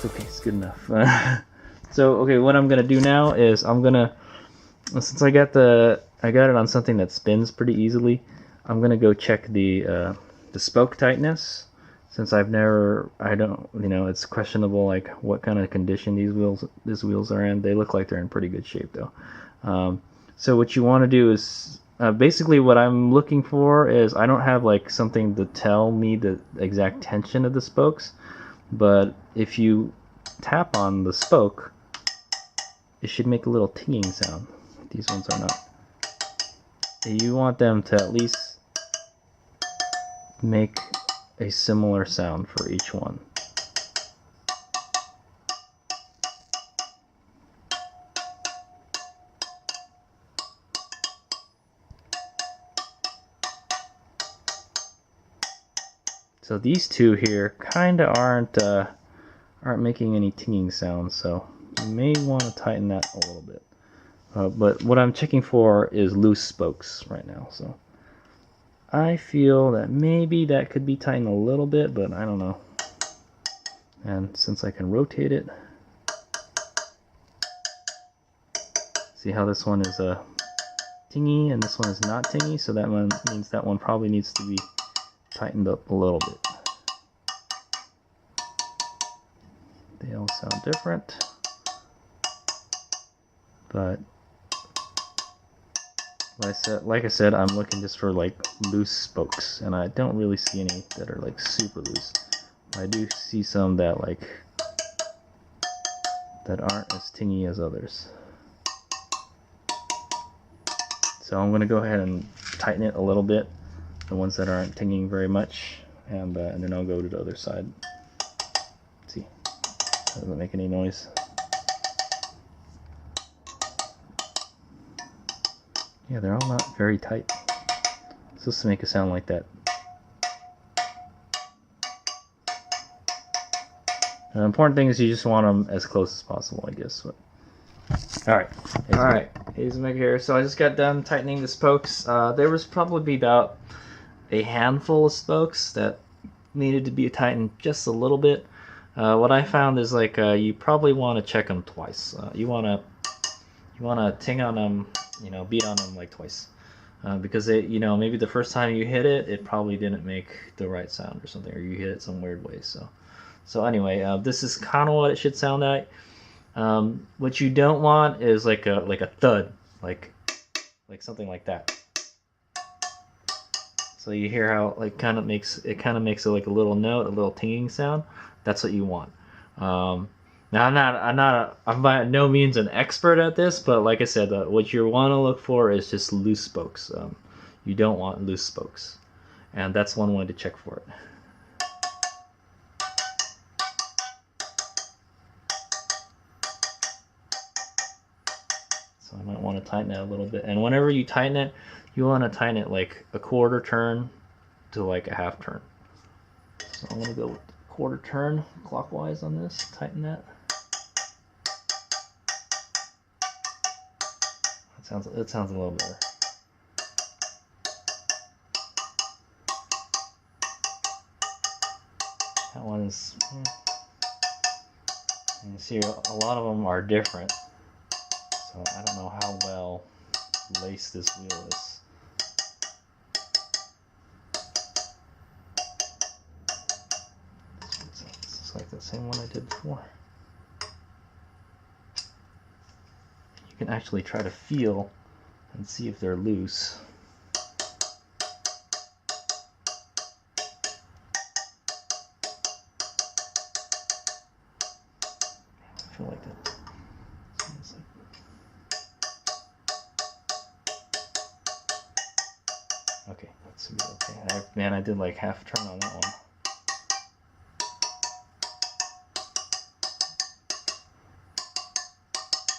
It's okay, it's good enough. So okay, what I'm gonna do now is since I got it on something that spins pretty easily, I'm gonna go check the spoke tightness. Since I don't, it's questionable like what kind of condition these wheels are in. They look like they're in pretty good shape though. So what you want to do is basically what I'm looking for is I don't have like something to tell me the exact tension of the spokes, but if you tap on the spoke, it should make a little tinging sound. These ones are not. You want them to at least make a similar sound for each one. So these two here kind of aren't making any tinging sounds, so you may want to tighten that a little bit. But what I'm checking for is loose spokes right now, so I feel that maybe that could be tightened a little bit, but I don't know. And since I can rotate it, see how this one is tingy and this one is not tingy, so that one means that one probably needs to be tightened up a little bit. They all sound different, but like I said, I'm looking just for like loose spokes, and I don't really see any that are like super loose. I do see some that aren't as tingy as others. So I'm gonna go ahead and tighten it a little bit, the ones that aren't tinging very much, and then I'll go to the other side. See, doesn't make any noise. Yeah, they're all not very tight. It's supposed to make a sound like that. The important thing is you just want them as close as possible, I guess. But Alright, Hazelmeg here. So I just got done tightening the spokes. There was probably about a handful of spokes that needed to be tightened just a little bit. What I found is like you probably want to check them twice. You want to ting on them, beat on them like twice, because maybe the first time you hit it, it probably didn't make the right sound or something, or you hit it some weird way. So anyway, this is kind of what it should sound like. What you don't want is like a thud, like something like that. So you hear how it kind of makes like a little note, a little tinging sound. That's what you want. Now I'm by no means an expert at this, but like I said, what you want to look for is just loose spokes. You don't want loose spokes, and that's one way to check for it. So I might want to tighten it a little bit, and whenever you tighten it, you want to tighten it like a quarter turn to like a half turn. So I'm going to go with quarter turn clockwise on this, tighten that. It sounds a little better. That one is, and you see a lot of them are different, so I don't know how well laced this wheel is. It's like the same one I did before. You can actually try to feel and see if they're loose. I feel like that. Okay, let's see. Okay, man, I did like half turn on that one.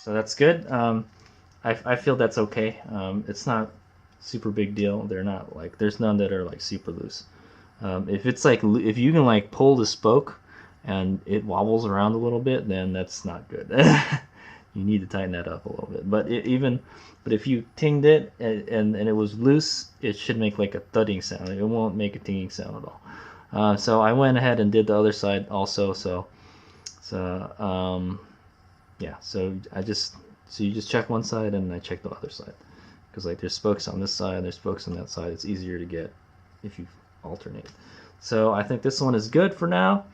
So that's good. I feel that's okay. It's not super big deal. They're not like, there's none that are like super loose. If you can like pull the spoke and it wobbles around a little bit, then that's not good. You need to tighten that up a little bit. But if you tinged it and it was loose, it should make like a thudding sound. It won't make a tinging sound at all. So I went ahead and did the other side also. So So yeah, so you just check one side and I check the other side, because like there's spokes on this side, there's spokes on that side. It's easier to get if you alternate. So I think this one is good for now.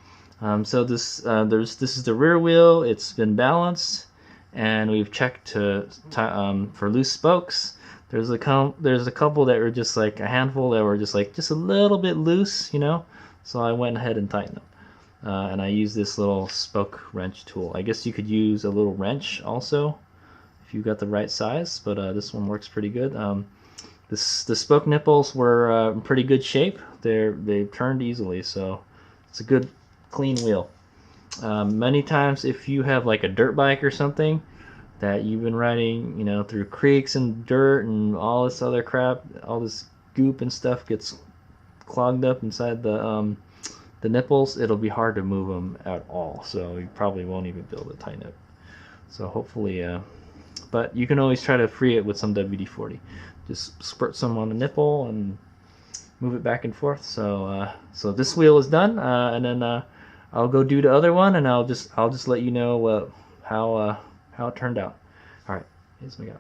So this is the rear wheel. It's been balanced, and we've checked for loose spokes. There's a couple that were just like a handful that were just a little bit loose, you know. So I went ahead and tightened them. And I use this little spoke wrench tool. I guess you could use a little wrench also if you got the right size, but this one works pretty good. The spoke nipples were in pretty good shape. They turned easily, so it's a good clean wheel. Many times if you have like a dirt bike or something that you've been riding, you know, through creeks and dirt and all this other crap, all this goop and stuff gets clogged up inside the nipples, it'll be hard to move them at all, so you probably won't even be able to tighten it. So hopefully, but you can always try to free it with some WD-40. Just squirt some on the nipple and move it back and forth. So this wheel is done, and then I'll go do the other one, and I'll just let you know how it turned out. All right, here's my guy.